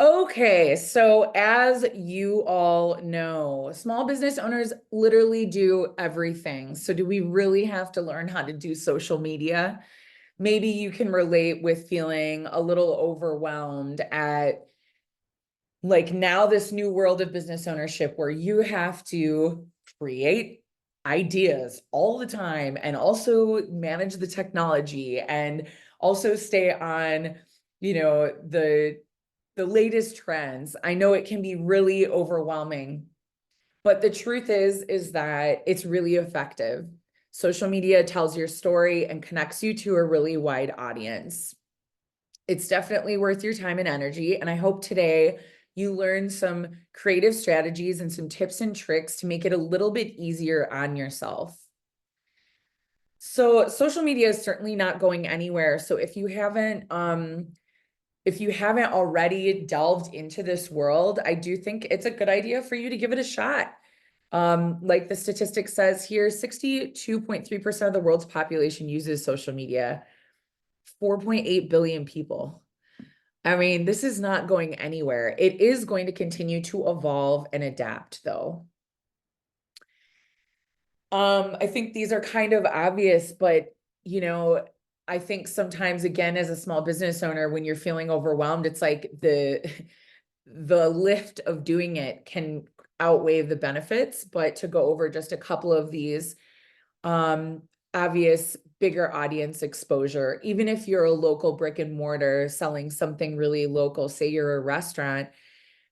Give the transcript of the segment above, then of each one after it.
Okay, so as you all know, small business owners literally do everything. So do we really have to learn how to do social media? Maybe you can relate with feeling a little overwhelmed at like now this new world of business ownership where you have to create ideas all the time and also manage the technology and also stay on, the latest trends. I know it can be really overwhelming, but the truth is that it's really effective. Social media tells your story and connects you to a really wide audience. It's definitely worth your time and energy. And I hope today you learn some creative strategies and some tips and tricks to make it a little bit easier on yourself. So social media is certainly not going anywhere. So if you haven't already delved into this world, I do think it's a good idea for you to give it a shot. Like the statistic says here, 62.3% of the world's population uses social media, 4.8 billion people. I mean, this is not going anywhere. It is going to continue to evolve and adapt, though. I think these are kind of obvious, but you know, I think sometimes again, as a small business owner, when you're feeling overwhelmed, it's like the lift of doing it can outweigh the benefits. But to go over just a couple of these, um, obvious bigger audience exposure, even if you're a local brick and mortar selling something really local, say you're a restaurant,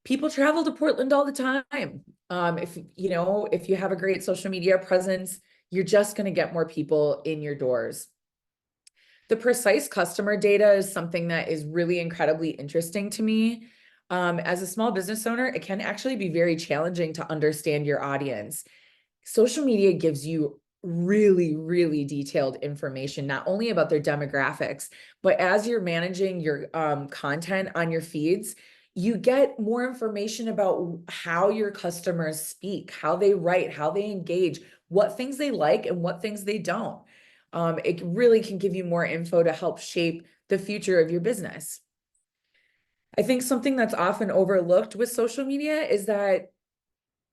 people travel to Portland all the time. If you have a great social media presence, you're just going to get more people in your doors. The precise customer data is something that is really incredibly interesting to me. As a small business owner, it can actually be very challenging to understand your audience. Social media gives you really, really detailed information, not only about their demographics, but as you're managing your content on your feeds, you get more information about how your customers speak, how they write, how they engage, what things they like and what things they don't. It really can give you more info to help shape the future of your business. I think something that's often overlooked with social media is that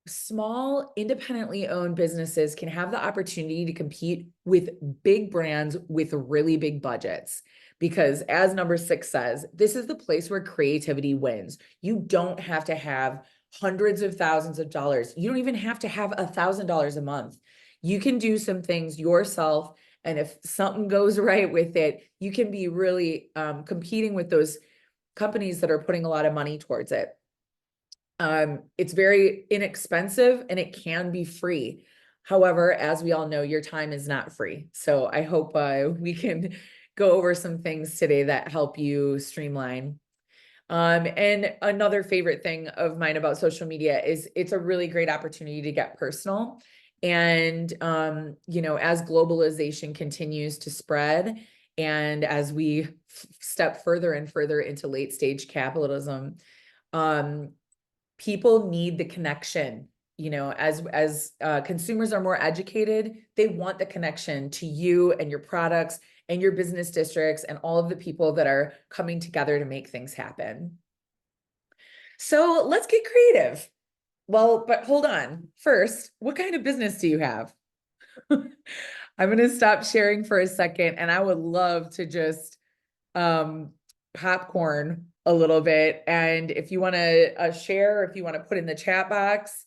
small, independently owned businesses can have the opportunity to compete with big brands with really big budgets. Because as number 6 says, this is the place where creativity wins. You don't have to have hundreds of thousands of dollars. You don't even have to have $1,000 a month. You can do some things yourself. And if something goes right with it, you can be really competing with those companies that are putting a lot of money towards it. It's very inexpensive and it can be free. However, as we all know, your time is not free. So I hope we can go over some things today that help you streamline. And another favorite thing of mine about social media is it's a really great opportunity to get personal. And, as globalization continues to spread and as we step further and further into late stage capitalism, um, people need the connection. As consumers are more educated, they want the connection to you and your products and your business districts and all of the people that are coming together to make things happen. So let's get creative. Well, but hold on. First, what kind of business do you have? I'm going to stop sharing for a second, and I would love to just um, popcorn a little bit. And if you want to share, if you want to put in the chat box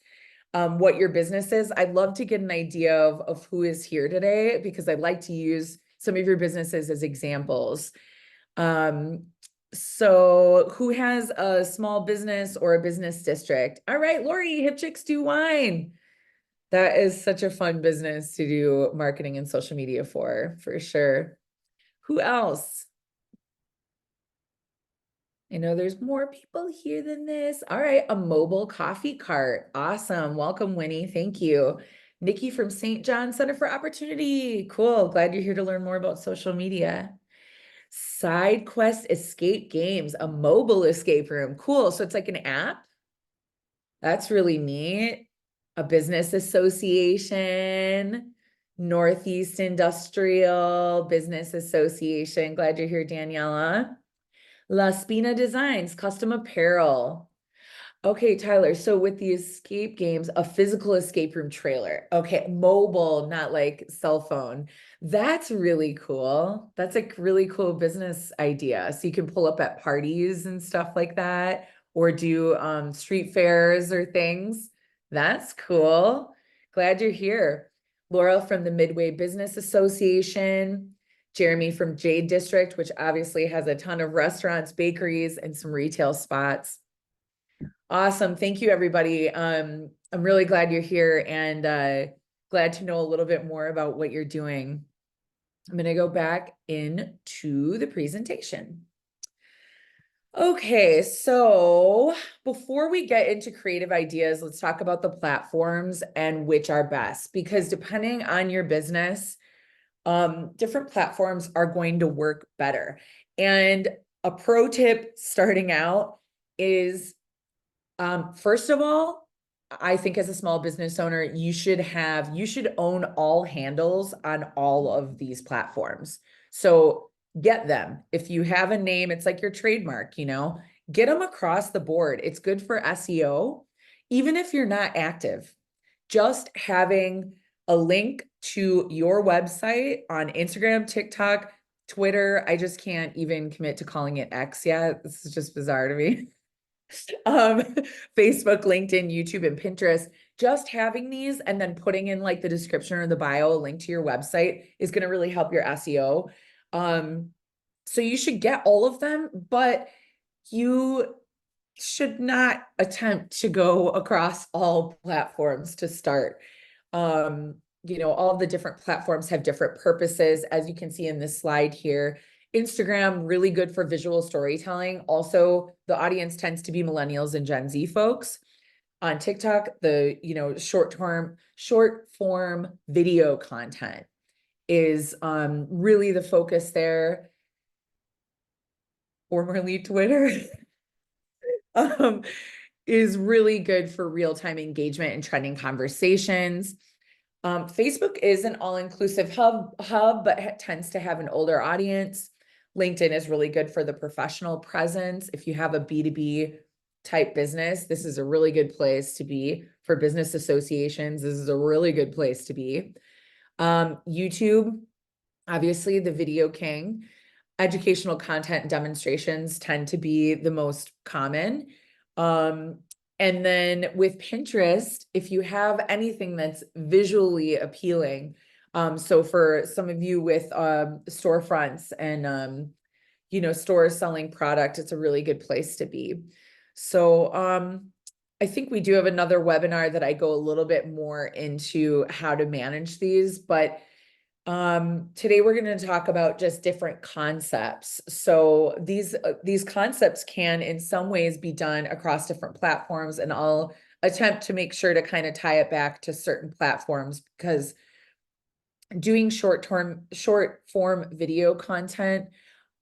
what your business is, I'd love to get an idea of who is here today because I'd like to use some of your businesses as examples. Um, so who has a small business or a business district? All right, Lori, Hip Chicks Do Wine. That is such a fun business to do marketing and social media for sure. Who else? I know there's more people here than this. All right, a mobile coffee cart. Awesome. Welcome, Winnie. Thank you. Nikki from St. John Center for Opportunity. Cool. Glad you're here to learn more about social media. Side Quest Escape Games, a mobile escape room. Cool. So it's like an app. That's really neat. A business association, Northeast Industrial Business Association. Glad you're here, Daniela. La Spina Designs, custom apparel. Okay, Tyler. So with the escape games, a physical escape room trailer. Okay, mobile, not like cell phone. That's really cool. That's a really cool business idea. So you can pull up at parties and stuff like that, or do street fairs or things. That's cool. Glad you're here. Laurel from the Midway Business Association, Jeremy from Jade District, which obviously has a ton of restaurants, bakeries, and some retail spots. Awesome. Thank you, everybody. I'm really glad you're here and glad to know a little bit more about what you're doing. I'm going to go back into the presentation. Okay, so before we get into creative ideas, let's talk about the platforms and which are best, because depending on your business, different platforms are going to work better. And a pro tip starting out is first of all, I think as a small business owner, you should own all handles on all of these platforms. So get them. If you have a name, it's like your trademark, get them across the board. It's good for SEO, even if you're not active. Just having a link to your website on Instagram, TikTok, Twitter. I just can't even commit to calling it X yet. This is just bizarre to me. Facebook, LinkedIn, YouTube, and Pinterest, just having these and then putting in like the description or the bio, a link to your website is going to really help your SEO. So you should get all of them, but you should not attempt to go across all platforms to start. All the different platforms have different purposes, as you can see in this slide here. Instagram, really good for visual storytelling. Also, the audience tends to be millennials and Gen Z folks. On TikTok, the short form video content is really the focus there. Formerly Twitter is really good for real-time engagement and trending conversations. Facebook is an all-inclusive hub, but tends to have an older audience. LinkedIn is really good for the professional presence. If you have a B2B type business, this is a really good place to be. For business associations, this is a really good place to be. YouTube, obviously the video king. Educational content and demonstrations tend to be the most common. And then with Pinterest, if you have anything that's visually appealing, so for some of you with storefronts and stores selling product, it's a really good place to be. So I think we do have another webinar that I go a little bit more into how to manage these, but today we're going to talk about just different concepts. So these concepts can in some ways be done across different platforms, and I'll attempt to make sure to kind of tie it back to certain platforms, because doing short form video content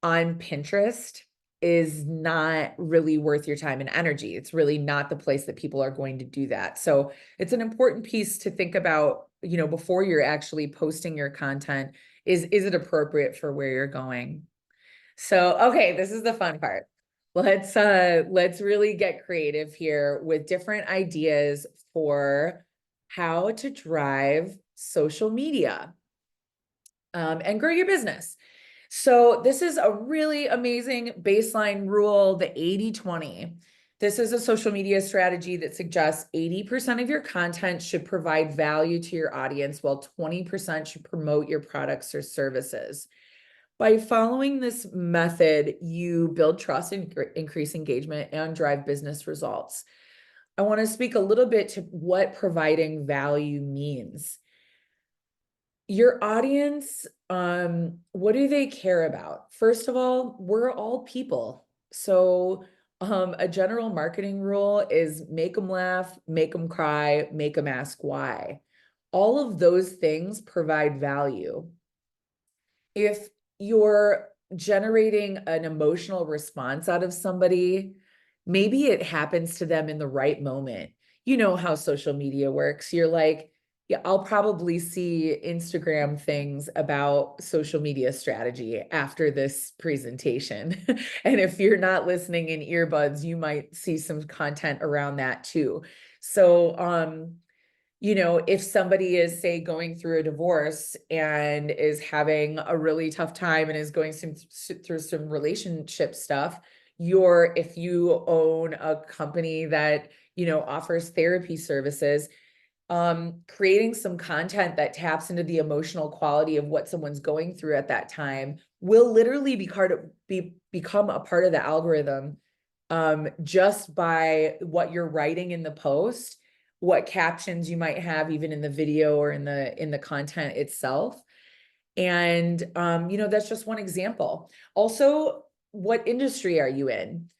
on Pinterest is not really worth your time and energy. It's really not the place that people are going to do that. So it's an important piece to think about, before you're actually posting your content, is it appropriate for where you're going? So, okay, this is the fun part. Let's really get creative here with different ideas for how to drive social media and grow your business. So this is a really amazing baseline rule, the 80-20. This is a social media strategy that suggests 80% of your content should provide value to your audience, while 20% should promote your products or services. By following this method, you build trust and increase engagement and drive business results. I want to speak a little bit to what providing value means. Your audience, what do they care about? First of all, we're all people. So a general marketing rule is make them laugh, make them cry, make them ask why. All of those things provide value. If you're generating an emotional response out of somebody, maybe it happens to them in the right moment. You know how social media works. You're like, Yeah, I'll probably see Instagram things about social media strategy after this presentation. And if you're not listening in earbuds, you might see some content around that too. So, you know, if somebody is, say, going through a divorce and is having a really tough time and is going through some relationship stuff, if you own a company that, you know, offers therapy services, creating some content that taps into the emotional quality of what someone's going through at that time will literally become a part of the algorithm, just by what you're writing in the post, what captions you might have even in the video or in the content itself. And you know, that's just one example. Also, what industry are you in?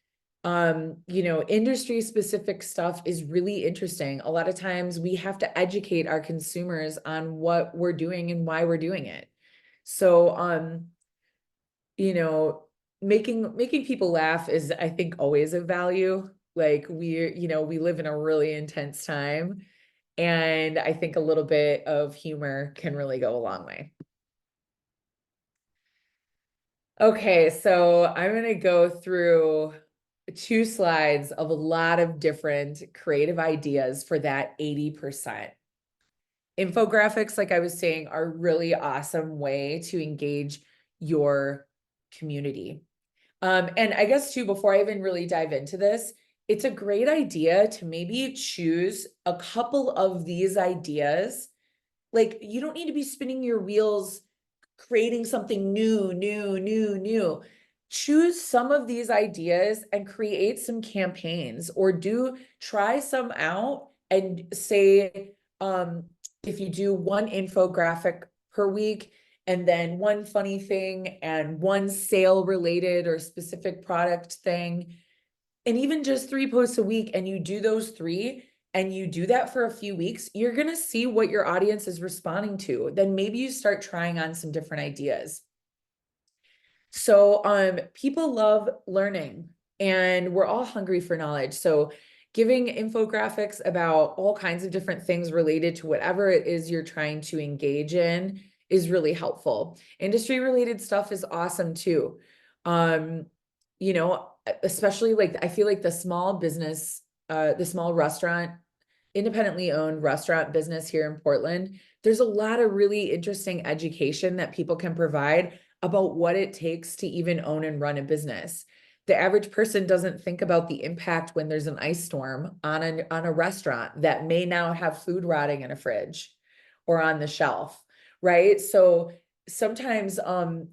You know, industry specific stuff is really interesting. A lot of times we have to educate our consumers on what we're doing and why we're doing it. So, you know, making people laugh is, I think, always a value. Like you know, we live in a really intense time, and I think a little bit of humor can really go a long way. Okay, so I'm going to go through 2 slides of a lot of different creative ideas for that 80%. Infographics, like I was saying, are a really awesome way to engage your community. And I guess too, before I even really dive into this, it's a great idea to maybe choose a couple of these ideas. Like, you don't need to be spinning your wheels creating something new. Choose some of these ideas and create some campaigns, or try some out and say, if you do one infographic per week and then one funny thing and one sale related or specific product thing, and even just 3 posts a week, and you do those 3 and you do that for a few weeks, you're going to see what your audience is responding to. Then maybe you start trying on some different ideas. So, people love learning and we're all hungry for knowledge. So giving infographics about all kinds of different things related to whatever it is you're trying to engage in is really helpful. Industry related stuff is awesome too. You know, especially like, I feel like the small business, the small restaurant, independently owned restaurant business here in Portland, there's a lot of really interesting education that people can provide about what it takes to even own and run a business. The average person doesn't think about the impact when there's an ice storm on a restaurant that may now have food rotting in a fridge or on the shelf, right? So sometimes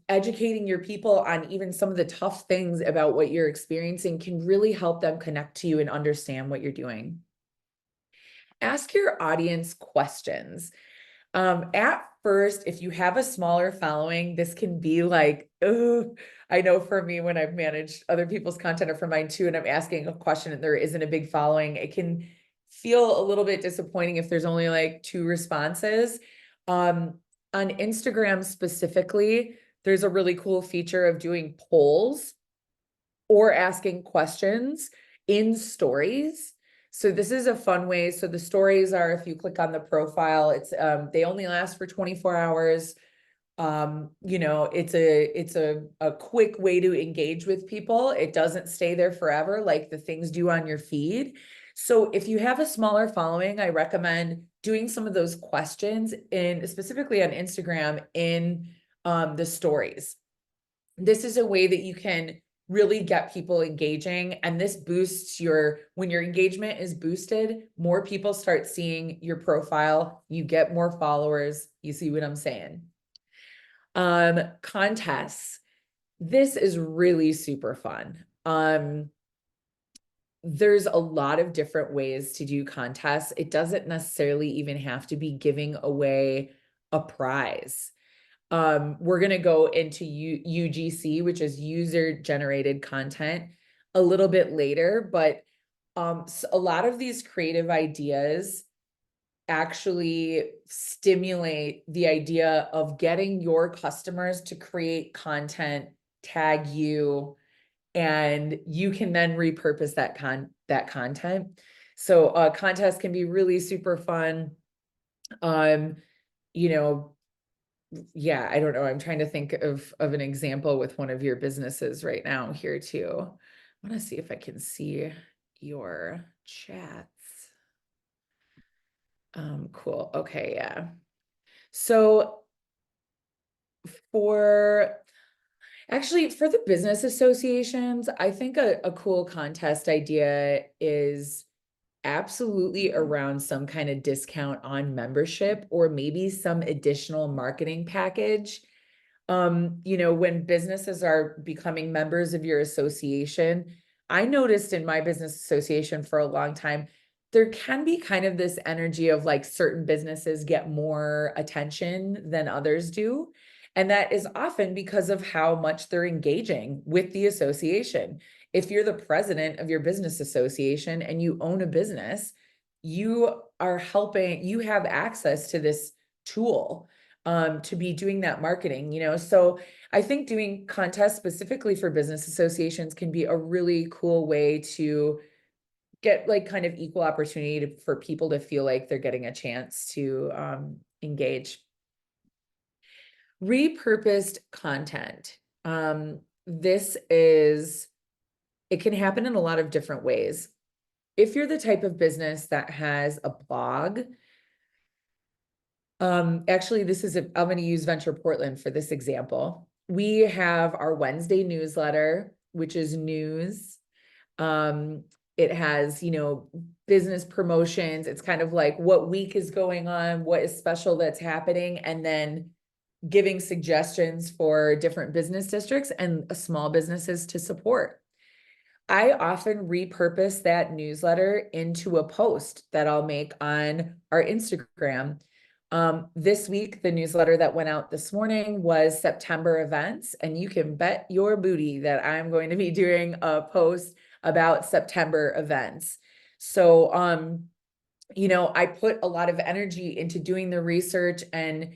educating your people on even some of the tough things about what you're experiencing can really help them connect to you and understand what you're doing. Ask your audience questions. At first, if you have a smaller following, this can be like, oh, I know for me, when I've managed other people's content or for mine too, and I'm asking a question and there isn't a big following, it can feel a little bit disappointing if there's only like 2 responses. On Instagram specifically, there's a really cool feature of doing polls or asking questions in stories. So this is a fun way. So the stories are, if you click on the profile, it's they only last for 24 hours. You know, it's a quick way to engage with people. It doesn't stay there forever like the things do on your feed. So if you have a smaller following, I recommend doing some of those questions in, specifically on Instagram, in the stories. This is a way that you can really get people engaging, and this boosts when your engagement is boosted, more people start seeing your profile, you get more followers. You see what I'm saying? Contests. This is really super fun. There's a lot of different ways to do contests. It doesn't necessarily even have to be giving away a prize. We're going to go into UGC, which is user generated content, a little bit later, but so a lot of these creative ideas actually stimulate the idea of getting your customers to create content, tag you, and you can then repurpose that content. So contests can be really super fun. Um, you know, yeah, I don't know. I'm trying to think of an example with one of your businesses right now here too. I want to see if I can see your chats. Cool. Okay, yeah. So for actually for the business associations, I think a cool contest idea is absolutely around some kind of discount on membership or maybe some additional marketing package. When businesses are becoming members of your association, I noticed in my business association for a long time, there can be kind of this energy of like certain businesses get more attention than others do. And that is often because of how much they're engaging with the association. If you're the president of your business association and you own a business, you are helping, you have access to this tool to be doing that marketing, so I think doing contests specifically for business associations can be a really cool way to get like kind of equal opportunity for people to feel like they're getting a chance to engage. Repurposed content. This is, it can happen in a lot of different ways. If you're the type of business that has a blog, actually, I'm going to use Venture Portland for this example. We have our Wednesday newsletter, which is news. It has, business promotions. It's kind of like what week is going on, what is special that's happening, and then giving suggestions for different business districts and small businesses to support. I often repurpose that newsletter into a post that I'll make on our Instagram. This week, the newsletter that went out this morning was September events, and you can bet your booty that I'm going to be doing a post about September events. So, I put a lot of energy into doing the research and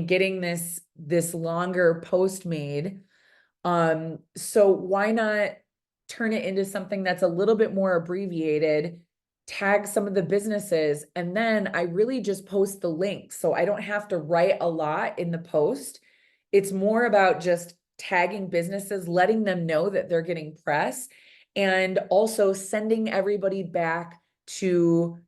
getting this longer post made. So why not turn it into something that's a little bit more abbreviated, tag some of the businesses, and then I really just post the links. So I don't have to write a lot in the post. It's more about just tagging businesses, letting them know that they're getting press, and also sending everybody back to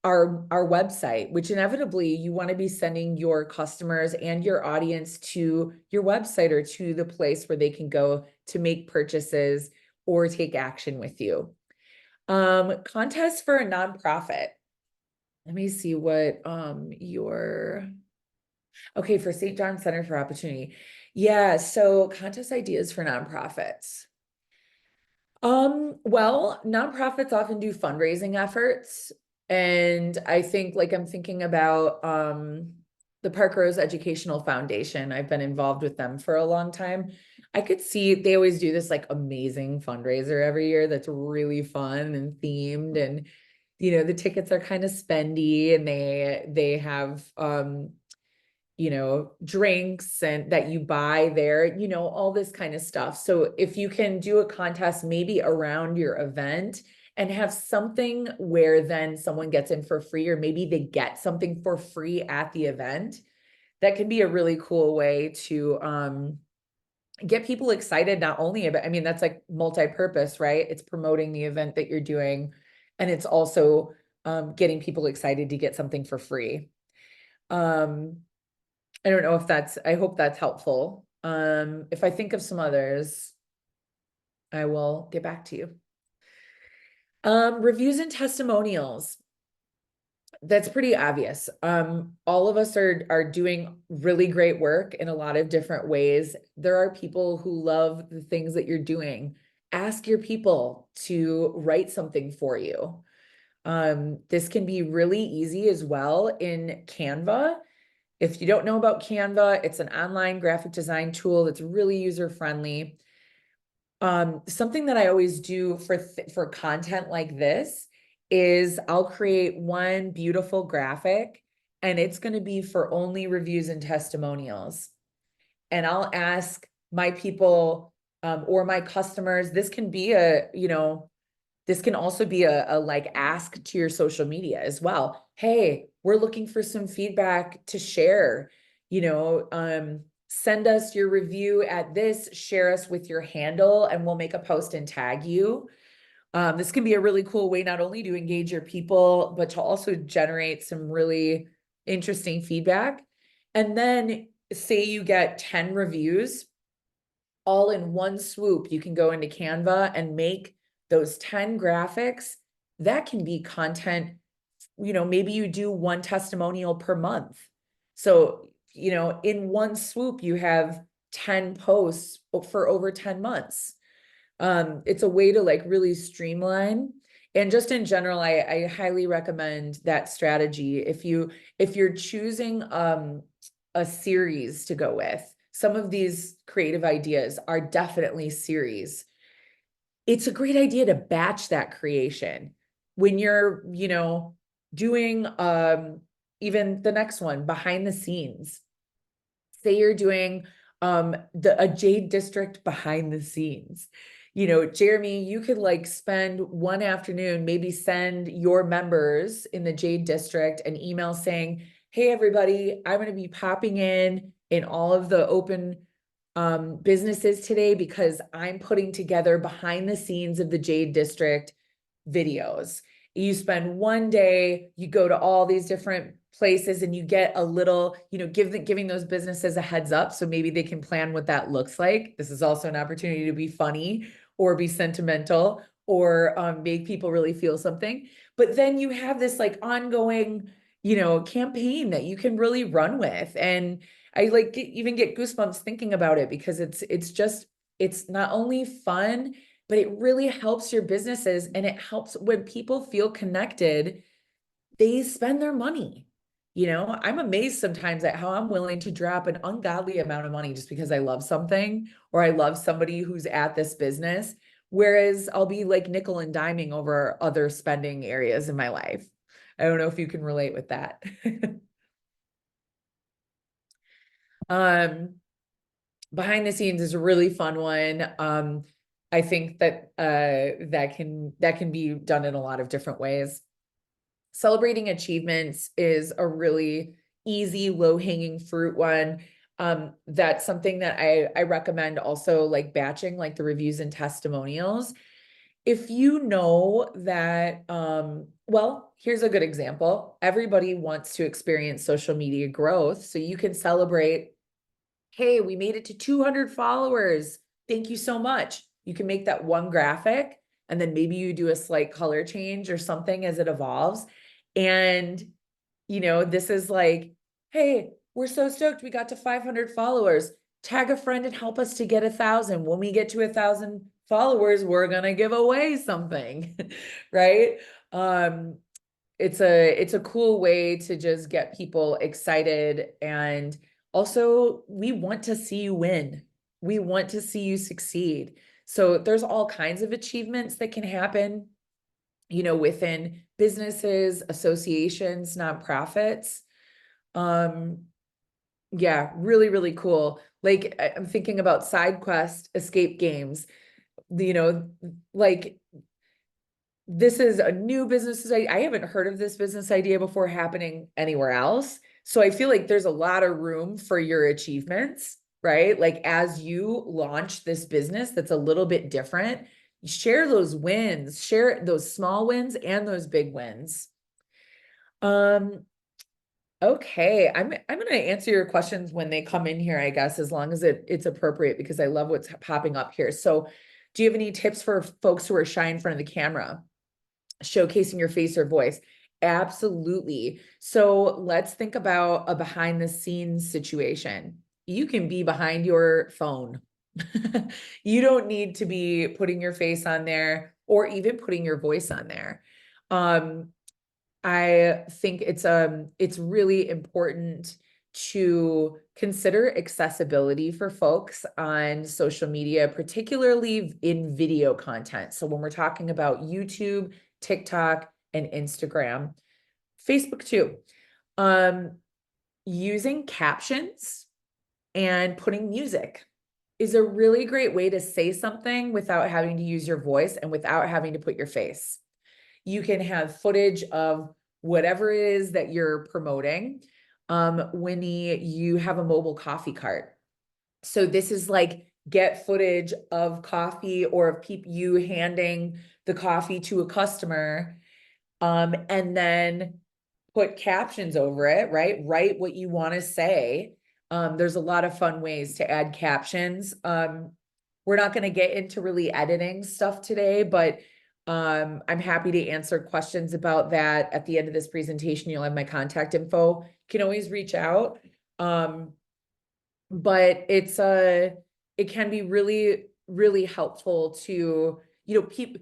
our website, which inevitably you want to be sending your customers and your audience to your website or to the place where they can go to make purchases or take action with you. Contest for a nonprofit. Let me see what okay, for St. John Center for Opportunity. Yeah, so contest ideas for nonprofits. Well, nonprofits often do fundraising efforts. And I think like I'm thinking about the Park Rose Educational Foundation. I've been involved with them for a long time. I could see they always do this like amazing fundraiser every year that's really fun and themed. And the tickets are kind of spendy and they have drinks and that you buy there, all this kind of stuff. So if you can do a contest maybe around your event and have something where then someone gets in for free, or maybe they get something for free at the event, that can be a really cool way to get people excited, not only about, I mean, that's like multi-purpose, right? It's promoting the event that you're doing, and it's also getting people excited to get something for free. I don't know if I hope that's helpful. If I think of some others, I will get back to you. Reviews and testimonials. That's pretty obvious. All of us are doing really great work in a lot of different ways. There are people who love the things that you're doing. Ask your people to write something for you. This can be really easy as well in Canva. If you don't know about Canva, it's an online graphic design tool that's really user-friendly. Something that I always do for content like this is I'll create one beautiful graphic, and it's going to be for only reviews and testimonials. And I'll ask my people or my customers, this can be This can also be a like ask to your social media as well. Hey, we're looking for some feedback to share, send us your review at this, share us with your handle, and we'll make a post and tag you. This can be a really cool way not only to engage your people, but to also generate some really interesting feedback. And then say you get 10 reviews, all in one swoop, you can go into Canva and make those 10 graphics. That can be content, maybe you do one testimonial per month. So, in one swoop, you have 10 posts for over 10 months. It's a way to like really streamline. And just in general, I highly recommend that strategy. If you're choosing a series to go with, some of these creative ideas are definitely series. It's a great idea to batch that creation when you're, doing even the next one behind the scenes. Say you're doing a Jade District behind the scenes. Jeremy, you could like spend one afternoon, maybe send your members in the Jade District an email saying, hey, everybody, I'm going to be popping in all of the open businesses today because I'm putting together behind the scenes of the Jade District videos. You spend one day, you go to all these different places and you get a little, giving those businesses a heads up. So maybe they can plan what that looks like. This is also an opportunity to be funny or be sentimental or make people really feel something. But then you have this like ongoing, campaign that you can really run with. And I like even get goosebumps thinking about it because it's not only fun, but it really helps your businesses, and it helps when people feel connected, they spend their money. I'm amazed sometimes at how I'm willing to drop an ungodly amount of money just because I love something or I love somebody who's at this business. Whereas I'll be like nickel and diming over other spending areas in my life. I don't know if you can relate with that. Behind the scenes is a really fun one. I think that that can be done in a lot of different ways. Celebrating achievements is a really easy, low-hanging fruit one. That's something that I recommend also, like batching like the reviews and testimonials. If you know that, well, here's a good example. Everybody wants to experience social media growth, so you can celebrate, hey, we made it to 200 followers. Thank you so much. You can make that one graphic and then maybe you do a slight color change or something as it evolves. And, this is like, hey, we're so stoked we got to 500 followers. Tag a friend and help us to get 1,000. When we get to 1,000 followers, we're going to give away something, right? It's a cool way to just get people excited. And also, we want to see you win. We want to see you succeed. So there's all kinds of achievements that can happen, within businesses, associations, nonprofits. Yeah, really, really cool. Like I'm thinking about side quest escape games, like this is a new business. I haven't heard of this business idea before happening anywhere else. So I feel like there's a lot of room for your achievements, right? Like as you launch this business that's a little bit different, share those wins, share those small wins and those big wins. Okay, I'm going to answer your questions when they come in here, I guess, as long as it's appropriate because I love what's popping up here. So, do you have any tips for folks who are shy in front of the camera? Showcasing your face or voice? Absolutely. So let's think about a behind the scenes situation. You can be behind your phone. You don't need to be putting your face on there or even putting your voice on there. I think it's really important to consider accessibility for folks on social media, particularly in video content. So when we're talking about YouTube, TikTok, and Instagram, Facebook too, using captions and putting music. is a really great way to say something without having to use your voice and without having to put your face. You can have footage of whatever it is that you're promoting. Winnie, you have a mobile coffee cart. So this is like get footage of coffee or of you handing the coffee to a customer, and then put captions over it, right? Write what you want to say. There's a lot of fun ways to add captions. We're not going to get into really editing stuff today, but I'm happy to answer questions about that at the end of this presentation. You'll have my contact info. You can always reach out. But it can be really, really helpful to, people,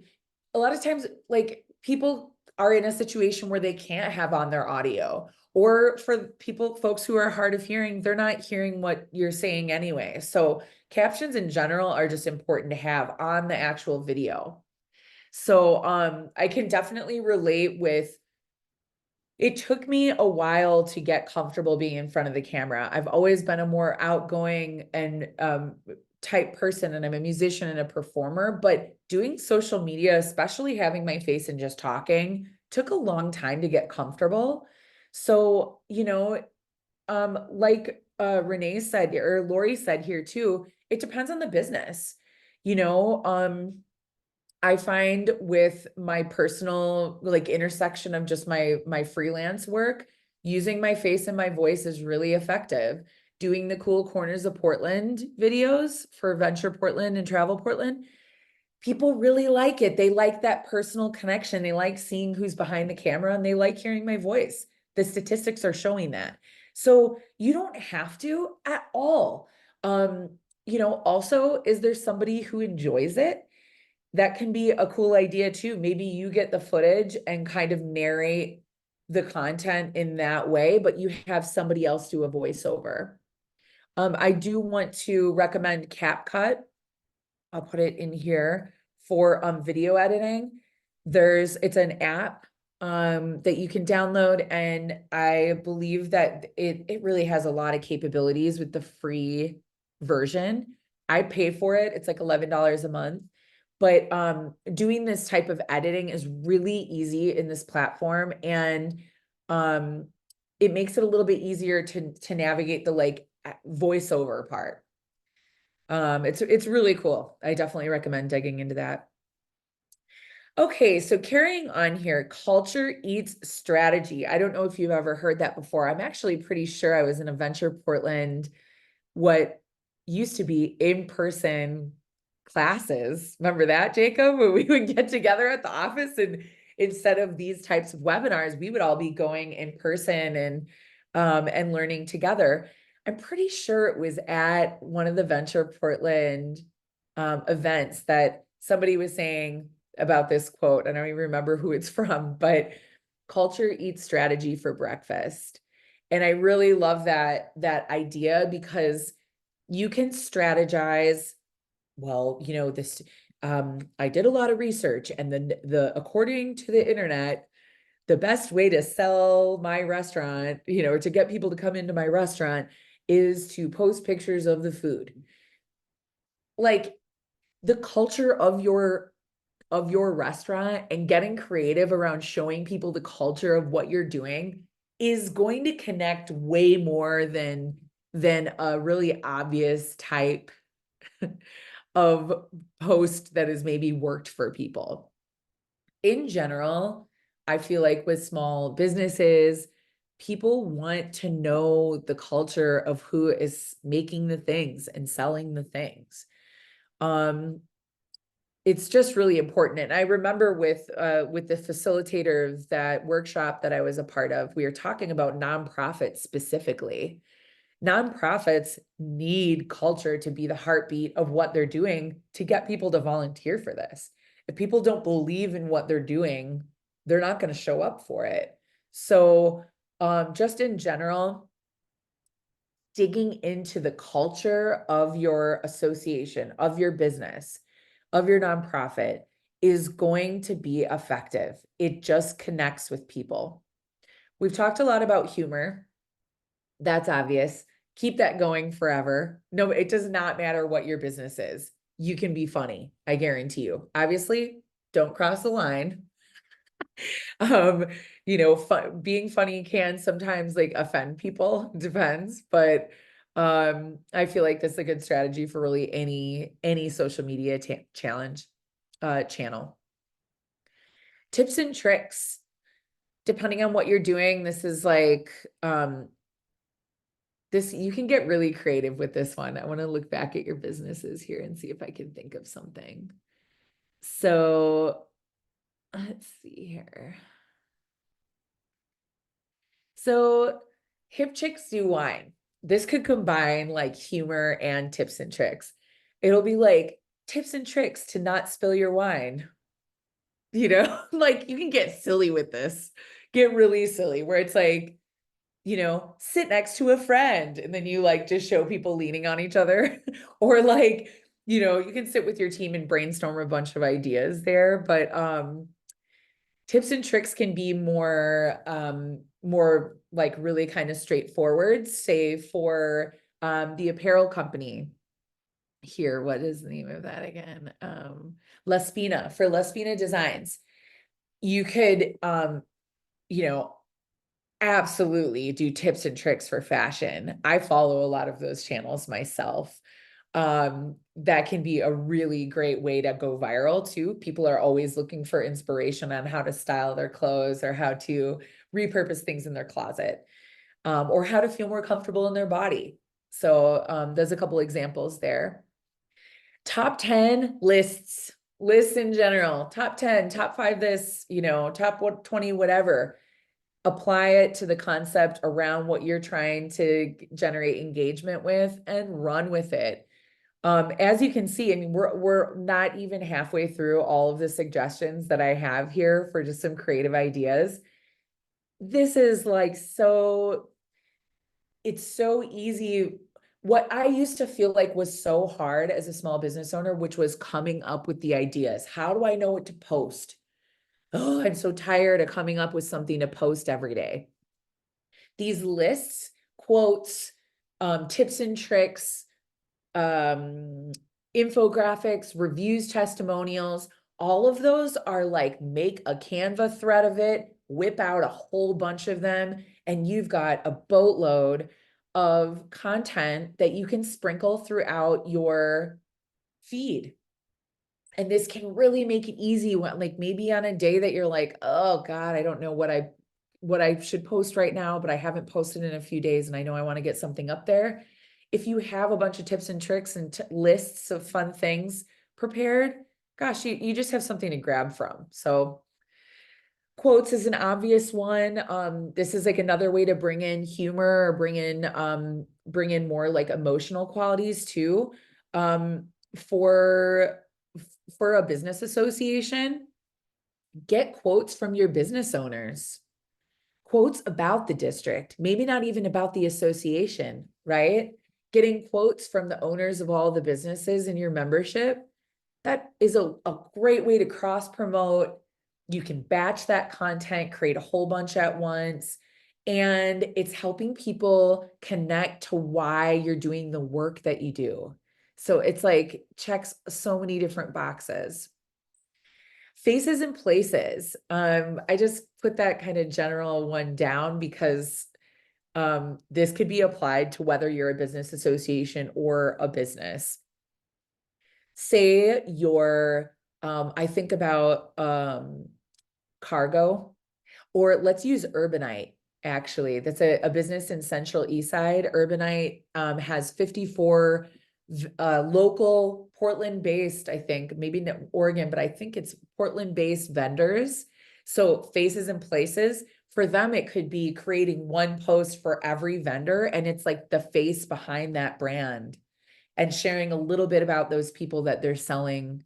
a lot of times, like, people are in a situation where they can't have on their audio, or for folks who are hard of hearing, they're not hearing what you're saying anyway. So captions in general are just important to have on the actual video. So I can definitely relate with, it took me a while to get comfortable being in front of the camera. I've always been a more outgoing and type person, and I'm a musician and a performer, but doing social media, especially having my face and just talking, took a long time to get comfortable. So, like Renee said, or Lori said here too, it depends on the business. I find with my personal, like, intersection of just my freelance work, using my face and my voice is really effective. Doing the Cool Corners of Portland videos for Venture Portland and Travel Portland, people really like it. They like that personal connection. They like seeing who's behind the camera, and they like hearing my voice. The statistics are showing that. So you don't have to at all. Also, is there somebody who enjoys it? That can be a cool idea too. Maybe you get the footage and kind of narrate the content in that way, but you have somebody else do a voiceover. I do want to recommend CapCut. I'll put it in here for video editing. It's an app that you can download, and I believe that it really has a lot of capabilities with the free version. I pay for it. It's like $11 a month. But doing this type of editing is really easy in this platform, and it makes it a little bit easier to navigate the like voiceover part. It's really cool. I definitely recommend digging into that. Okay, so carrying on here, culture eats strategy. I don't know if you've ever heard that before. I'm actually pretty sure I was in a Venture Portland, what used to be in-person classes. Remember that, Jacob? Where we would get together at the office, and instead of these types of webinars, we would all be going in person and learning together. I'm pretty sure it was at one of the Venture Portland events that somebody was saying about this quote. I don't even remember who it's from, but culture eats strategy for breakfast. And I really love that idea, because you can strategize. Well, this, I did a lot of research, and then according to the internet, the best way to sell my restaurant, or to get people to come into my restaurant, is to post pictures of the food. Like, the culture of your restaurant and getting creative around showing people the culture of what you're doing is going to connect way more than a really obvious type of post that has maybe worked for people. In general, I feel like with small businesses, people want to know the culture of who is making the things and selling the things. It's just really important. And I remember with the facilitator of that workshop that I was a part of, we were talking about nonprofits specifically. Nonprofits need culture to be the heartbeat of what they're doing to get people to volunteer for this. If people don't believe in what they're doing, they're not going to show up for it. So just in general, digging into the culture of your association, of your business, of your nonprofit is going to be effective. It just connects with people. We've talked a lot about humor. That's obvious. Keep that going forever. No, it does not matter what your business is. You can be funny. I guarantee you. Obviously, don't cross the line. Um, being funny can sometimes like offend people, depends, but I feel like that's a good strategy for really any social media challenge channel. Tips and tricks, depending on what you're doing, this is like this, you can get really creative with this one. I want to look back at your businesses here and see if I can think of something. So let's see here. So Hip Chicks Do Wine. This could combine like humor and tips and tricks. It'll be like tips and tricks to not spill your wine. Like you can get silly with this, get really silly, where it's like, sit next to a friend and then you like just show people leaning on each other. Or like, you can sit with your team and brainstorm a bunch of ideas there. But tips and tricks can be more like really kind of straightforward, say for the apparel company here. What is the name of that again? Lespina, for Lespina Designs. You could absolutely do tips and tricks for fashion. I follow a lot of those channels myself. That can be a really great way to go viral too. People are always looking for inspiration on how to style their clothes or how to repurpose things in their closet, or how to feel more comfortable in their body. So there's a couple examples there. Top 10 lists in general, top 10, top 5, this, top 20, whatever. Apply it to the concept around what you're trying to generate engagement with and run with it. As you can see, I mean, we're not even halfway through all of the suggestions that I have here for just some creative ideas. This is like it's so easy. What I used to feel like was so hard as a small business owner, which was coming up with the ideas. How do I know what to post? Oh, I'm so tired of coming up with something to post every day. These lists, quotes, tips and tricks, infographics, reviews, testimonials, all of those are like, make a Canva thread of it, whip out a whole bunch of them, and you've got a boatload of content that you can sprinkle throughout your feed. And this can really make it easy when, like, maybe on a day that you're like, oh God, I don't know what I should post right now, but I haven't posted in a few days and I know I want to get something up there. If you have a bunch of tips and tricks and lists of fun things prepared, gosh, you just have something to grab from. So quotes is an obvious one. This is like another way to bring in humor or bring in more like emotional qualities too. For a business association, get quotes from your business owners, quotes about the district, maybe not even about the association, right? Getting quotes from the owners of all the businesses in your membership. That is a great way to cross promote. You can batch that content, create a whole bunch at once, and it's helping people connect to why you're doing the work that you do. So it's like checks so many different boxes. Faces and places. I just put that kind of general one down because this could be applied to whether you're a business association or a business. Say I think about Cargo, or let's use Urbanite. Actually, that's a business in Central Eastside. Urbanite has 54 local Portland-based, I think, maybe not Oregon, but I think it's Portland-based vendors. So faces and places, for them, it could be creating one post for every vendor, and it's like the face behind that brand and sharing a little bit about those people that they're selling,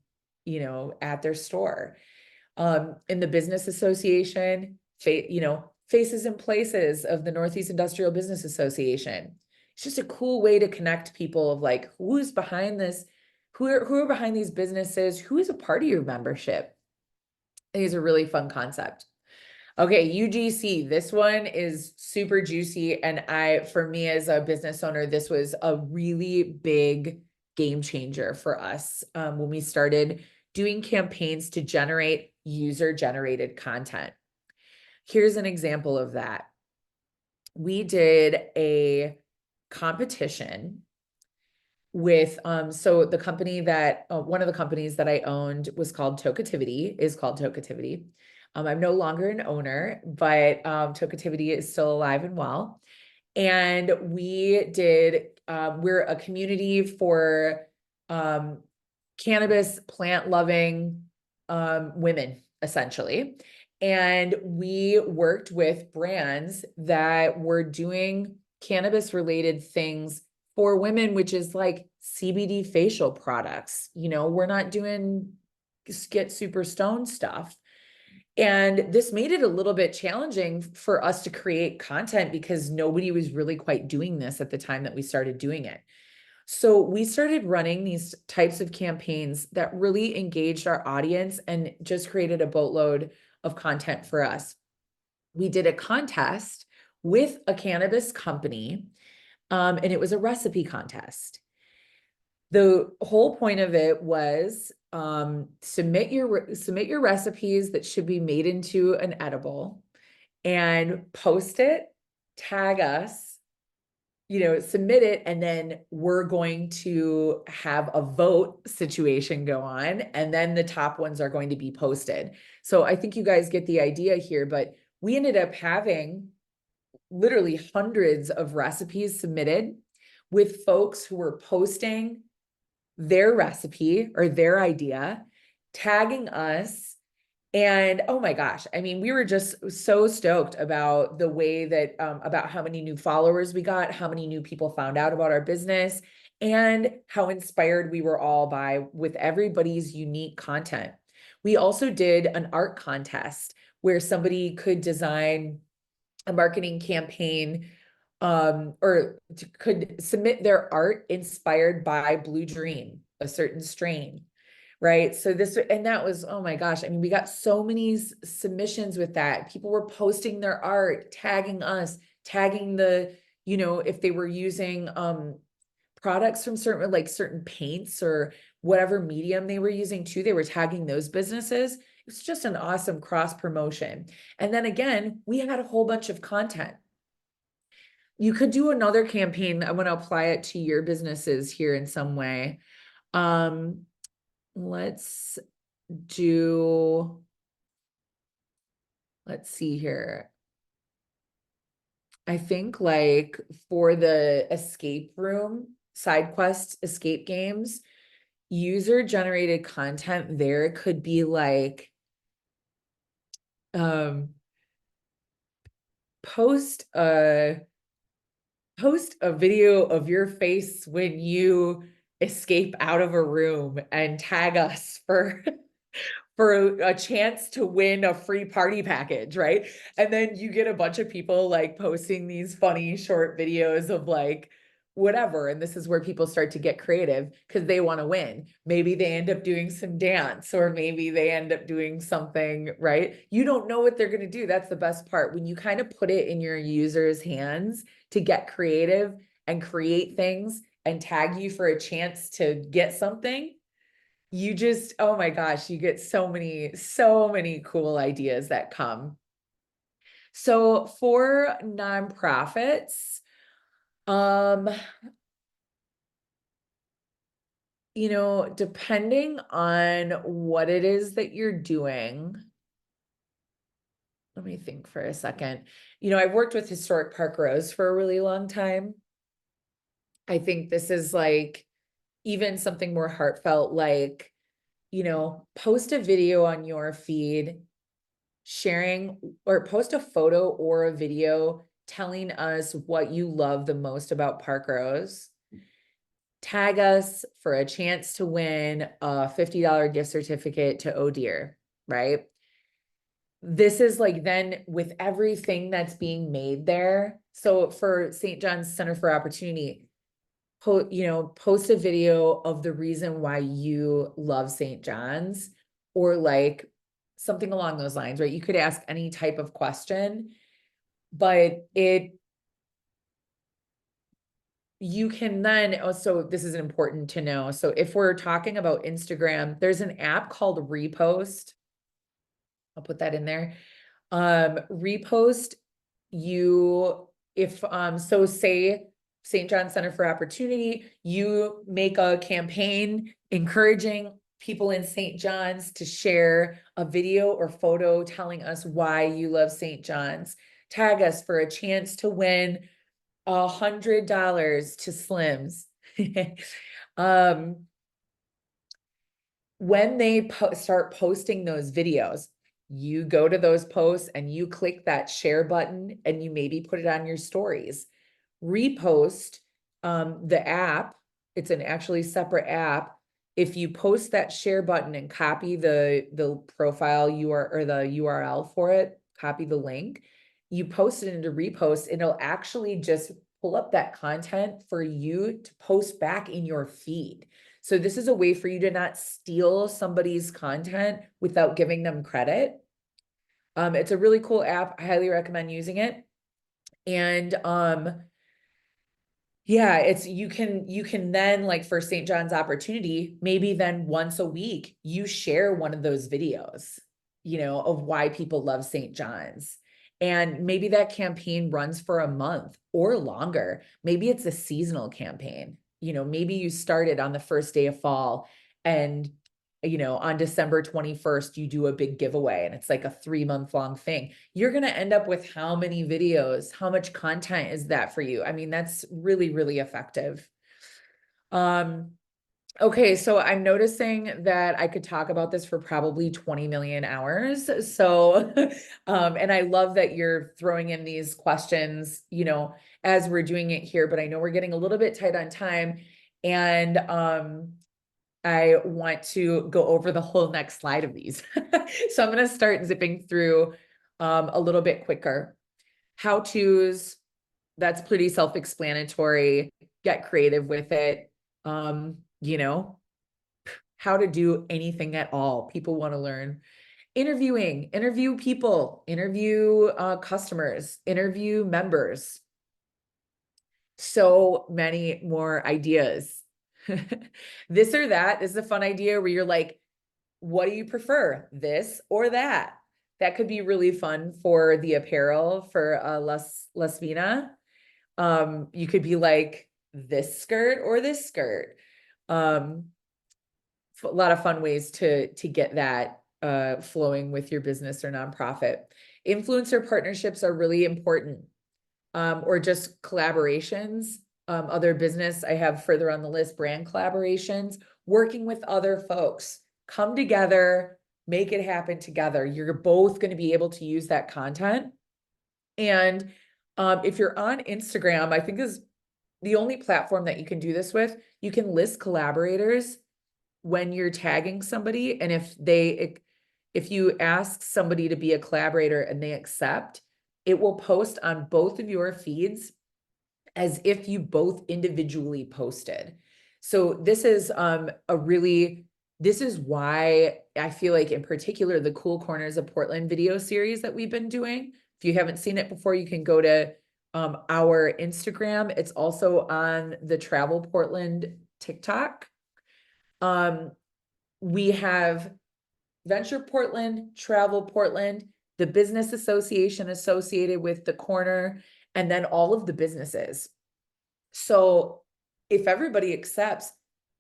at their store. In the business association, faces and places of the Northeast Industrial Business Association. It's just a cool way to connect people of like, who's behind this, who are behind these businesses, who is a part of your membership. I think it's a really fun concept. Okay, UGC, this one is super juicy. And for me as a business owner, this was a really big game changer for us when we started doing campaigns to generate user-generated content. Here's an example of that. We did a competition with so the company that one of the companies that I owned was called Tokeativity, is called Tokeativity. I'm no longer an owner, but Tokeativity is still alive and well. And we did we're a community for cannabis plant loving women, essentially. And we worked with brands that were doing cannabis related things for women, which is like CBD facial products. You know, we're not doing get super stoned stuff. And this made it a little bit challenging for us to create content because nobody was really quite doing this at the time that we started doing it. So we started running these types of campaigns that really engaged our audience and just created a boatload of content for us. We did a contest with a cannabis company, and it was a recipe contest. The whole point of it was submit your recipes that should be made into an edible and post it, tag us, submit it, and then we're going to have a vote situation go on, and then the top ones are going to be posted. So I think you guys get the idea here, but we ended up having literally hundreds of recipes submitted with folks who were posting their recipe or their idea, tagging us. And oh my gosh, I mean, we were just so stoked about the way that, about how many new followers we got, how many new people found out about our business, and how inspired we were all by with everybody's unique content. We also did an art contest where somebody could design a marketing campaign or could submit their art inspired by Blue Dream, a certain strain, right? So that was, oh my gosh, I mean, we got so many submissions with that. People were posting their art, tagging us, tagging if they were using products from certain paints or whatever medium they were using too, they were tagging those businesses. It's just an awesome cross promotion. And then again, we had a whole bunch of content. You could do another campaign. I want to apply it to your businesses here in some way. Let's see here. I think like for the escape room, side quest escape games, user generated content there could be like, post a video of your face when you escape out of a room and tag us for a chance to win a free party package, right? And then you get a bunch of people like posting these funny short videos of like whatever. And this is where people start to get creative because they want to win. Maybe they end up doing some dance, or maybe they end up doing something, right? You don't know what they're going to do. That's the best part. When you kind of put it in your users' hands to get creative and create things and tag you for a chance to get something, you just, oh my gosh, you get so many cool ideas that come. So for nonprofits, depending on what it is that you're doing, let me think for a second. I've worked with Historic Park Rose for a really long time. I think this is like even something more heartfelt, like, post a video on your feed sharing, or post a photo or a video telling us what you love the most about Park Rose. Tag us for a chance to win a $50 gift certificate to Oh Dear, right? This is like then with everything that's being made there. So for St. John's Center for Opportunity, post a video of the reason why you love St. John's, or like something along those lines, right? You could ask any type of question, but you can then also, this is important to know. So if we're talking about Instagram, there's an app called Repost. I'll put that in there. Repost, so say St. John Center for Opportunity, you make a campaign encouraging people in St. John's to share a video or photo telling us why you love St. John's. Tag us for a chance to win $100 to Slims. When they start posting those videos, you go to those posts and you click that share button and you maybe put it on your stories. Repost, the app, it's an actually separate app. If you post that share button and copy the profile URL or the URL for it, copy the link, you post it into Repost, it'll actually just pull up that content for you to post back in your feed. So this is a way for you to not steal somebody's content without giving them credit. It's a really cool app. I highly recommend using it. And yeah, you can then, like, for St. John's Opportunity, maybe then once a week you share one of those videos, of why people love St. John's. And maybe that campaign runs for a month or longer. Maybe it's a seasonal campaign. Maybe you started on the first day of fall and, on December 21st, you do a big giveaway and it's like a 3-month long thing. You're going to end up with how many videos, how much content is that for you? I mean, that's really, really effective. Okay, so I'm noticing that I could talk about this for probably 20 million hours. So, and I love that you're throwing in these questions, as we're doing it here, but I know we're getting a little bit tight on time. And I want to go over the whole next slide of these. So I'm going to start zipping through a little bit quicker. How-tos, that's pretty self-explanatory. Get creative with it. How to do anything at all. People want to learn. Interview people, interview customers, interview members. So many more ideas. This or that is a fun idea where you're like, what do you prefer, this or that? That could be really fun for the apparel for Las Vina. You could be like, this skirt or this skirt. A lot of fun ways to get that flowing with your business or nonprofit. Influencer partnerships are really important, or just collaborations. Other business I have further on the list, brand collaborations, working with other folks. Come together, make it happen together. You're both going to be able to use that content. And if you're on Instagram, I think is the only platform that you can do this with. You can list collaborators when you're tagging somebody, and if you ask somebody to be a collaborator and they accept, it will post on both of your feeds as if you both individually posted. So this is this is why I feel like, in particular, the Cool Corners of Portland video series that we've been doing. If you haven't seen it before, you can go to our Instagram. It's also on the Travel Portland TikTok. We have Venture Portland, Travel Portland, the business association associated with the corner, and then all of the businesses. So if everybody accepts,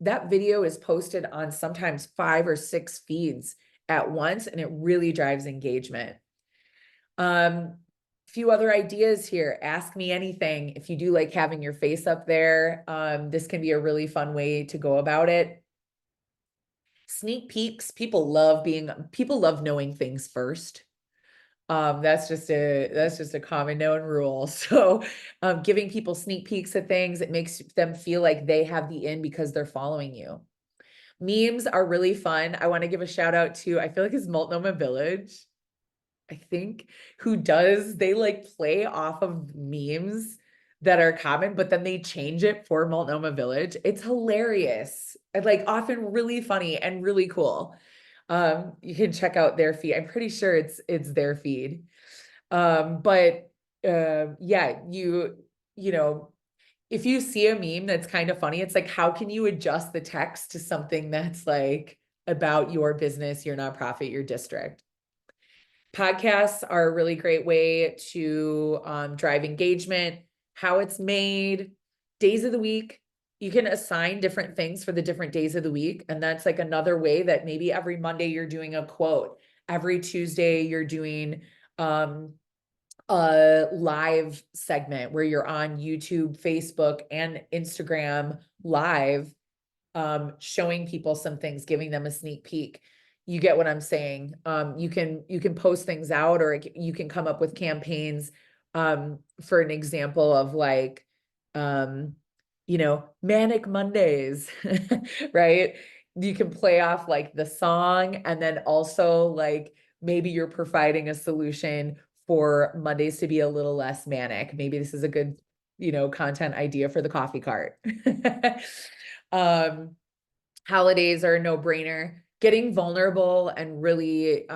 that video is posted on sometimes 5 or 6 feeds at once, and it really drives engagement. Few other ideas here. Ask me anything. If you do like having your face up there, this can be a really fun way to go about it. Sneak peeks. People love knowing things first. That's just a common known rule. So, giving people sneak peeks at things, it makes them feel like they have the in because they're following you. Memes are really fun. I want to give a shout out to, I feel like it's Multnomah Village, I think, they like play off of memes that are common, but then they change it for Multnomah Village. It's hilarious and like often really funny and really cool. You can check out their feed. I'm pretty sure it's their feed. But yeah, you know, if you see a meme that's kind of funny, it's like, how can you adjust the text to something that's like about your business, your nonprofit, your district? Podcasts are a really great way to drive engagement, how it's made, days of the week. You can assign different things for the different days of the week. And that's like another way that maybe every Monday you're doing a quote. Every Tuesday you're doing a live segment where you're on YouTube, Facebook, and Instagram live, showing people some things, giving them a sneak peek. You get what I'm saying? You can post things out, or you can come up with campaigns, for an example of like, um, Manic Mondays, right? You can play off like the song, and then also like maybe you're providing a solution for Mondays to be a little less manic. Maybe this is a good, content idea for the coffee cart. Um, Holidays are a no-brainer. Getting vulnerable and really,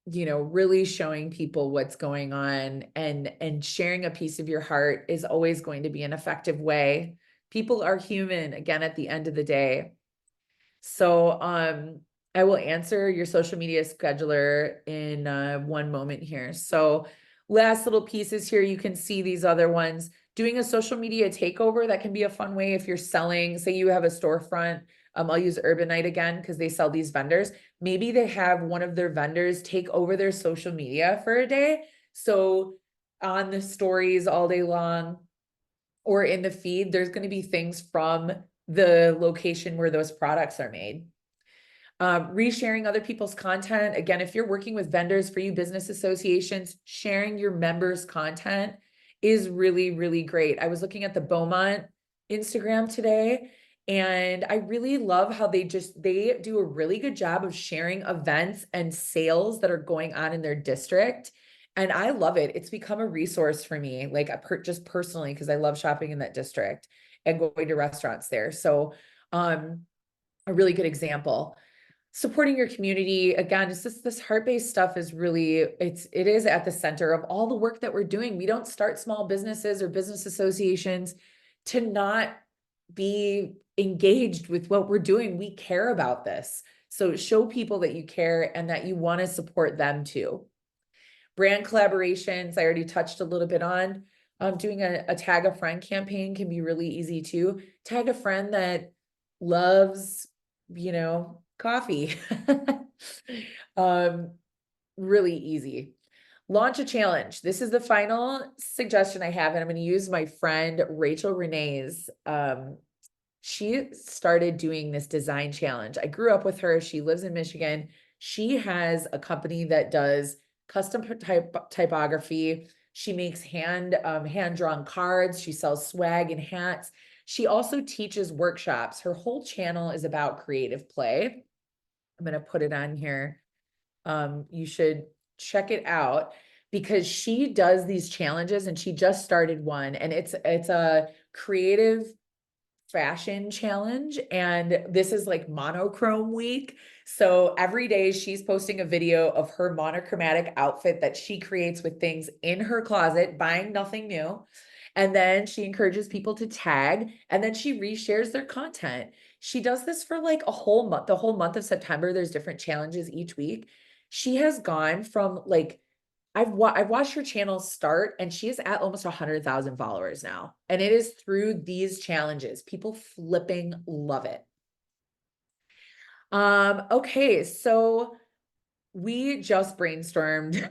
really showing people what's going on, and sharing a piece of your heart is always going to be an effective way. People are human, again, at the end of the day. So, I will answer your social media scheduler in one moment here. So last little pieces here, you can see these other ones. Doing a social media takeover, that can be a fun way if you're selling, say you have a storefront. I'll use Urbanite again because they sell these vendors. Maybe they have one of their vendors take over their social media for a day. So on the stories all day long or in the feed, there's going to be things from the location where those products are made. Resharing other people's content. Again, if you're working with vendors for you business associations, sharing your members' content is really, really great. I was looking at the Beaumont Instagram today, and I really love how they do a really good job of sharing events and sales that are going on in their district. And I love it. It's become a resource for me, like just personally, because I love shopping in that district and going to restaurants there. So, a really good example. Supporting your community, again, it's just this heart-based stuff is really, it is at the center of all the work that we're doing. We don't start small businesses or business associations to not be engaged with what we're doing. We care about this. So show people that you care and that you want to support them too. Brand collaborations, I already touched a little bit on. Doing a tag a friend campaign can be really easy too. Tag a friend that loves, coffee. Really easy. Launch a challenge. This is the final suggestion I have, and I'm going to use my friend Rachel Renee's. She started doing this design challenge. I grew up with her. She lives in Michigan. She has a company that does custom typography. She makes hand-drawn cards. She sells swag and hats. She also teaches workshops. Her whole channel is about creative play. I'm going to put it on here. You should check it out because she does these challenges, and she just started one, and it's a creative fashion challenge, and this is like monochrome week. So every day she's posting a video of her monochromatic outfit that she creates with things in her closet, buying nothing new. And then she encourages people to tag, and then she reshares their content. She does this for like a whole month, the whole month of September. There's different challenges each week. She has gone from like, I've watched her channel start, and she is at almost 100,000 followers now. And it is through these challenges. People flipping love it. Okay, so we just brainstormed,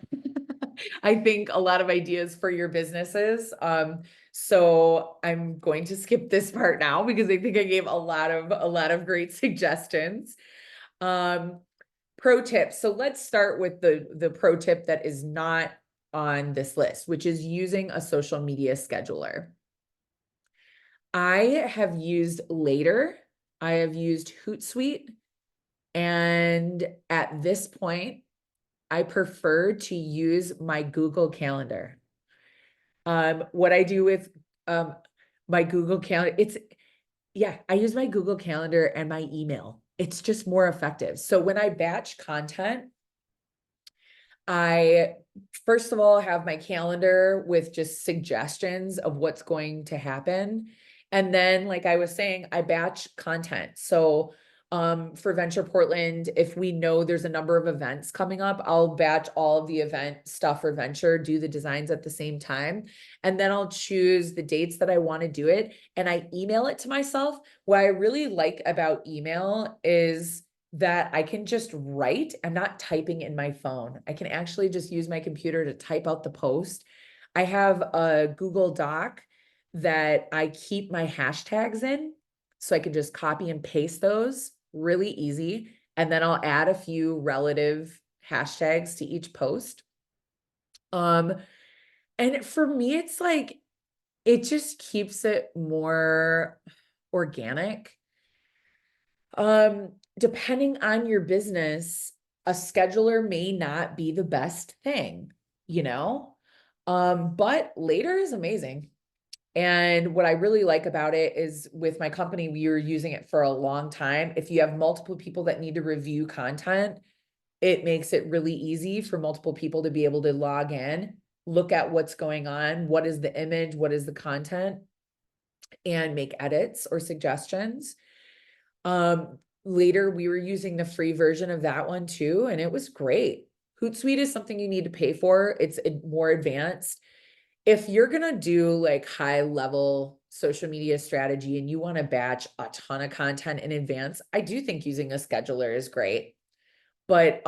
I think, a lot of ideas for your businesses. So I'm going to skip this part now because I think I gave a lot of great suggestions. Pro tips. So let's start with the pro tip that is not on this list, which is using a social media scheduler. I have used Later. I have used Hootsuite. And at this point, I prefer to use my Google Calendar. What I do with my Google Calendar, I use my Google Calendar and my email. it's just more effective. So when I batch content, I first of all have my calendar with just suggestions of what's going to happen. And then, like I was saying, I batch content. So for Venture Portland, if we know there's a number of events coming up, I'll batch all of the event stuff for Venture, do the designs at the same time. And then I'll choose the dates that I want to do it. And I email it to myself. What I really like about email is that I can just write. I'm not typing in my phone. I can actually just use my computer to type out the post. I have a Google Doc that I keep my hashtags in, so I can just copy and paste those really easy. And then I'll add a few relative hashtags to each post. And for me, it's like, it just keeps it more organic. Depending on your business, a scheduler may not be the best thing, you know? But later is amazing. And what I really like about it is with my company, we were using it for a long time. If you have multiple people that need to review content, it makes it really easy for multiple people to be able to log in, look at what's going on, what is the image, what is the content, and make edits or suggestions. Later we were using the free version of that one too, and it was great. Hootsuite is something you need to pay for. It's more advanced. If you're gonna do like high level social media strategy and you want to batch a ton of content in advance, I do think using a scheduler is great. But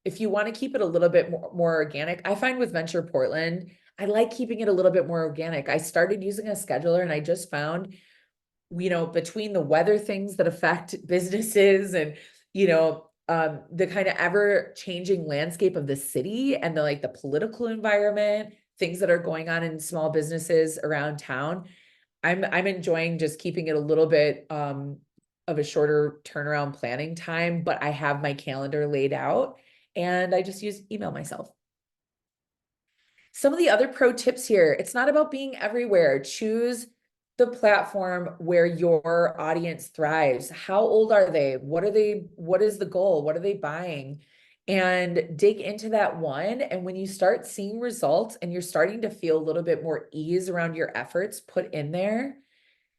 if you want to keep it a little bit more organic, I find with Venture Portland, I like keeping it a little bit more organic. I started using a scheduler and I just found, between the weather things that affect businesses and, the kind of ever changing landscape of the city and the political environment, things that are going on in small businesses around town, I'm enjoying just keeping it a little bit of a shorter turnaround planning time, but I have my calendar laid out and I just use email myself. Some of the other pro tips here, it's not about being everywhere. Choose the platform where your audience thrives. How old are they? What is the goal? What are they buying? And dig into that one. And when you start seeing results and you're starting to feel a little bit more ease around your efforts put in there,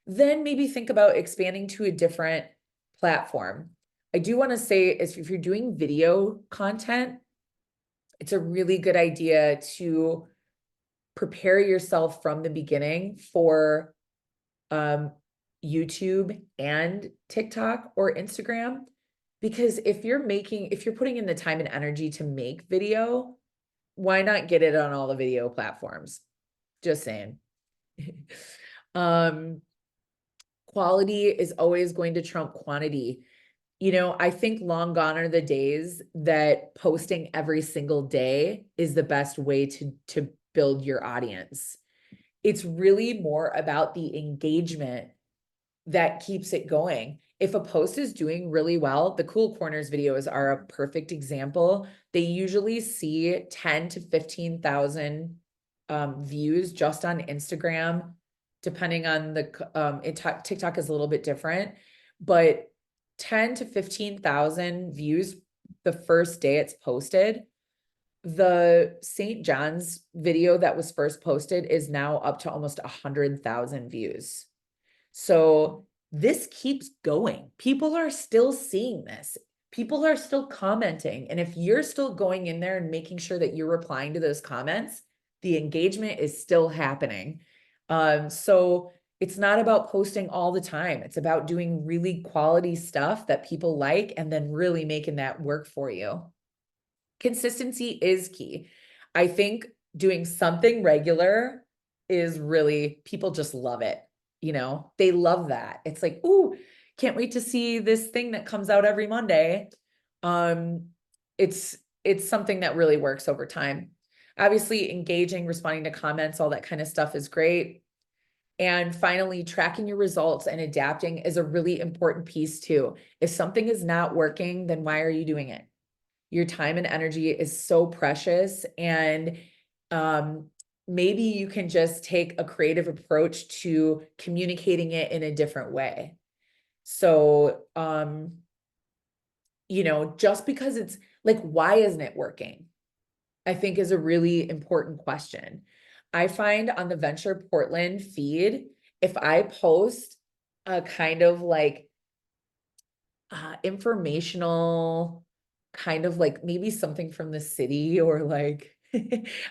then maybe think about expanding to a different platform. I do want to say, if you're doing video content, it's a really good idea to prepare yourself from the beginning for YouTube and TikTok or Instagram. Because if you're putting in the time and energy to make video, why not get it on all the video platforms? Just saying. Quality is always going to trump quantity. I think long gone are the days that posting every single day is the best way to build your audience. It's really more about the engagement that keeps it going. If a post is doing really well, the Cool Corners videos are a perfect example. They usually see 10 to 15,000 views just on Instagram, depending on TikTok is a little bit different, but 10 to 15,000 views the first day it's posted. The St. John's video that was first posted is now up to almost 100,000 views. So this keeps going. People are still seeing this. People are still commenting. And if you're still going in there and making sure that you're replying to those comments, the engagement is still happening. So it's not about posting all the time. It's about doing really quality stuff that people like and then really making that work for you. Consistency is key. I think doing something regular is really, people just love it. They love that. It's like, ooh, can't wait to see this thing that comes out every Monday. It's something that really works over time. Obviously, engaging, responding to comments, all that kind of stuff is great. And finally, tracking your results and adapting is a really important piece too. If something is not working, then why are you doing it? Your time and energy is so precious, and maybe you can just take a creative approach to communicating it in a different way. So you know, just because it's like, why isn't it working? I think is a really important question. I find on the Venture Portland feed, if I post a kind of like informational, kind of like maybe something from the city or like,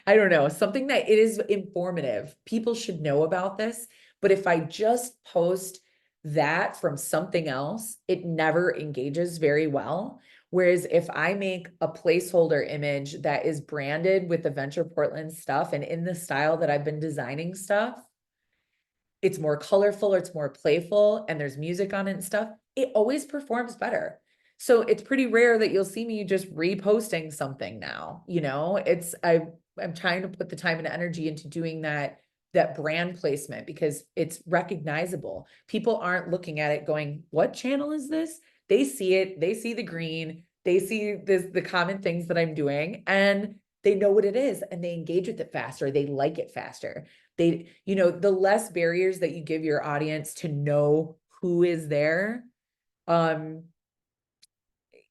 I don't know, something that it is informative. People should know about this. But if I just post that from something else, it never engages very well. Whereas if I make a placeholder image that is branded with the Venture Portland stuff and in the style that I've been designing stuff, it's more colorful, or it's more playful, and there's music on it and stuff, it always performs better. So it's pretty rare that you'll see me just reposting something now, you know, I'm trying to put the time and energy into doing that brand placement because it's recognizable. People aren't looking at it going, what channel is this? They see it, they see the green, they see the common things that I'm doing, and they know what it is and they engage with it faster. They like it faster. They, you know, the less barriers that you give your audience to know who is there. Um,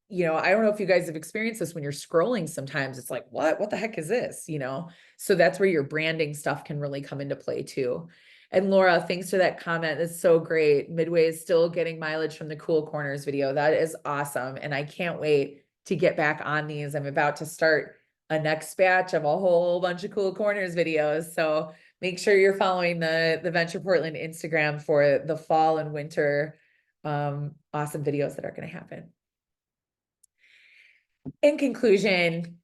you know, I don't know if you guys have experienced this when you're scrolling sometimes, it's like, what the heck is this? You know, so that's where your branding stuff can really come into play too. And Laura, thanks for that comment. It's so great. Midway is still getting mileage from the Cool Corners video. That is awesome. And I can't wait to get back on these. I'm about to start a next batch of a whole bunch of Cool Corners videos. So make sure you're following the Venture Portland Instagram for the fall and winter awesome videos that are going to happen. In conclusion,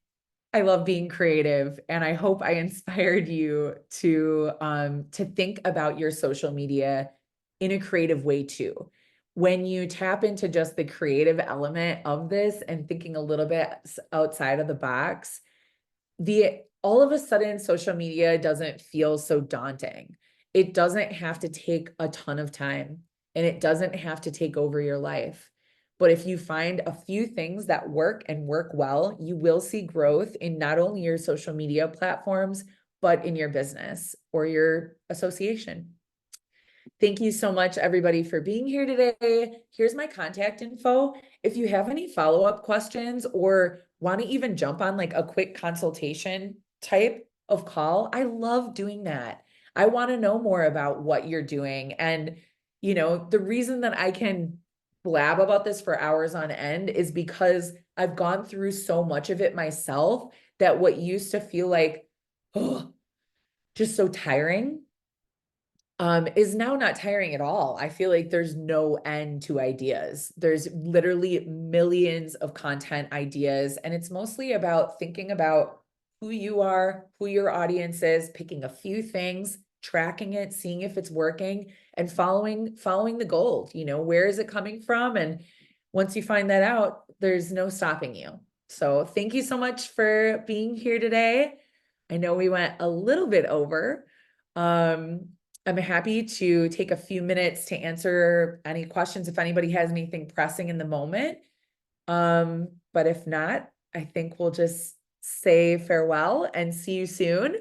I love being creative, and I hope I inspired you to think about your social media in a creative way too. When you tap into just the creative element of this and thinking a little bit outside of the box, all of a sudden social media doesn't feel so daunting. It doesn't have to take a ton of time, and it doesn't have to take over your life. But if you find a few things that work and work well, you will see growth in not only your social media platforms, but in your business or your association. Thank you so much, everybody, for being here today. Here's my contact info. If you have any follow-up questions or want to even jump on like a quick consultation type of call, I love doing that. I want to know more about what you're doing. And, you know, the reason that I can blab about this for hours on end is because I've gone through so much of it myself that what used to feel like, oh, just so tiring, is now not tiring at all. I feel like there's no end to ideas. There's literally millions of content ideas, and it's mostly about thinking about who you are, who your audience is, picking a few things, tracking it, seeing if it's working, and following the gold. You know, where is it coming from? And once you find that out, there's no stopping you. So thank you so much for being here today. I know we went a little bit over. I'm happy to take a few minutes to answer any questions if anybody has anything pressing in the moment. But if not, I think we'll just say farewell and see you soon.